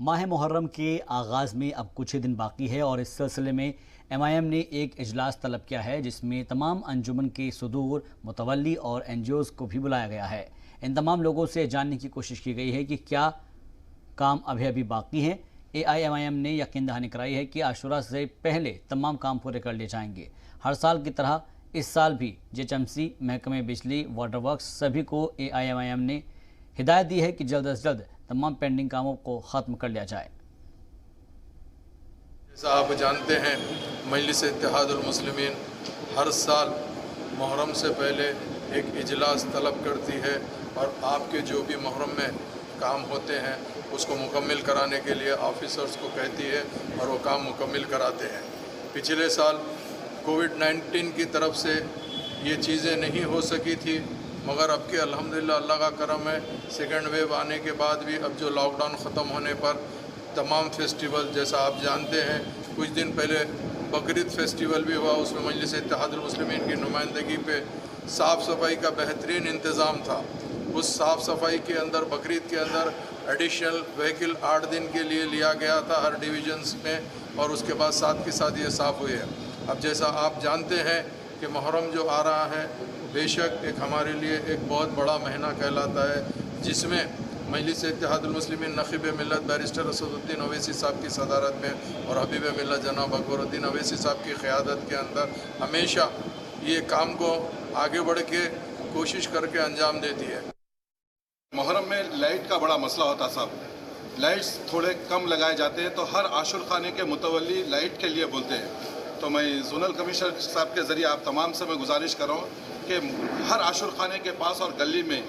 ماہ محرم کے آغاز میں اب کچھ ہی دن باقی ہے اور اس سلسلے میں ایم آئی ایم نے ایک اجلاس طلب کیا ہے جس میں تمام انجمن کے صدور، متولی اور این جی اوز کو بھی بلایا گیا ہے۔ ان تمام لوگوں سے جاننے کی کوشش کی گئی ہے کہ کیا کام ابھی باقی ہیں۔ اے آئی ایم آئی ایم نے یقین دہانی کرائی ہے کہ عاشوراء سے پہلے تمام کام پورے کر لیے جائیں گے۔ ہر سال کی طرح اس سال بھی جی ایچ ایم سی، محکمہ بجلی، واٹر ورکس سبھی کو اے آئی ایم آئی ایم نے ہدایت دی ہے کہ جلد از جلد تمام پینڈنگ کاموں کو ختم کر لیا جائے۔ جیسا آپ جانتے ہیں، مجلس اتحاد المسلمین ہر سال محرم سے پہلے ایک اجلاس طلب کرتی ہے اور آپ کے جو بھی محرم میں کام ہوتے ہیں اس کو مکمل کرانے کے لیے آفیسرز کو کہتی ہے اور وہ کام مکمل کراتے ہیں۔ پچھلے سال کووڈ-19 کی طرف سے یہ چیزیں نہیں ہو سکی تھی، مگر اب کے الحمدللہ اللہ کا کرم ہے، سیکنڈ ویو آنے کے بعد بھی اب جو لاک ڈاؤن ختم ہونے پر تمام فیسٹیول، جیسا آپ جانتے ہیں کچھ دن پہلے بقرعید فیسٹیول بھی ہوا، اس میں مجلس اتحاد المسلمین کی نمائندگی پہ صاف صفائی کا بہترین انتظام تھا۔ اس صاف صفائی کے اندر بقرعید کے اندر ایڈیشنل وہیکل 8 دن کے لیے لیا گیا تھا ہر ڈویژنز میں، اور اس کے بعد ساتھ کے ساتھ یہ صاف ہوئی ہے۔ اب جیسا آپ جانتے ہیں کہ محرم جو آ رہا ہے بے شک ایک ہمارے لیے ایک بہت بڑا مہینہ کہلاتا ہے، جس میں مجلس اتحاد المسلمین نقیب ملت بیرسٹر اسد الدین اویسی صاحب کی صدارت میں اور حبیب ملت جناب اکبر الدین اویسی صاحب کی قیادت کے اندر ہمیشہ یہ کام کو آگے بڑھ کے کوشش کر کے انجام دیتی ہے۔ محرم میں لائٹ کا بڑا مسئلہ ہوتا صاحب، لائٹس تھوڑے کم لگائے جاتے ہیں تو ہر عاشور خانے کے متولی لائٹ کے لیے بولتے ہیں، تو میں زونل کمشنر صاحب کے ذریعے آپ تمام سے میں گزارش کر رہا ہوں کہ ہر عاشور خانے کے پاس اور گلی میں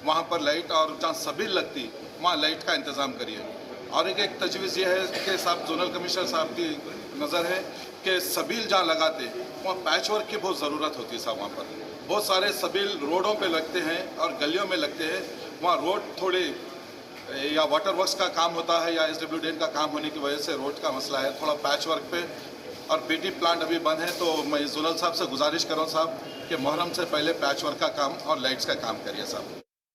وہاں پر لائٹ اور جہاں سبیل لگتی وہاں لائٹ کا انتظام کریے۔ اور ایک تجویز یہ ہے کہ صاحب زونل کمشنر صاحب کی نظر ہے کہ سبیل جہاں لگاتے وہاں پیچ ورک کی بہت ضرورت ہوتی ہے صاحب، وہاں پر بہت سارے سبیل روڈوں پہ لگتے ہیں اور گلیوں میں لگتے ہیں، وہاں روڈ تھوڑے یا واٹر ورکس کا کام ہوتا ہے یا ایس ڈبلیو ڈی این کا کام ہونے کی وجہ سے روڈ کا مسئلہ ہے تھوڑا پیچ ورک پہ، اور بی ٹی پلانٹ ابھی بند ہے، تو میں زونل صاحب سے گزارش کر رہا ہوں صاحب کہ محرم سے پہلے پیچ ورک کا کام اور لائٹس کا کام کریے صاحب۔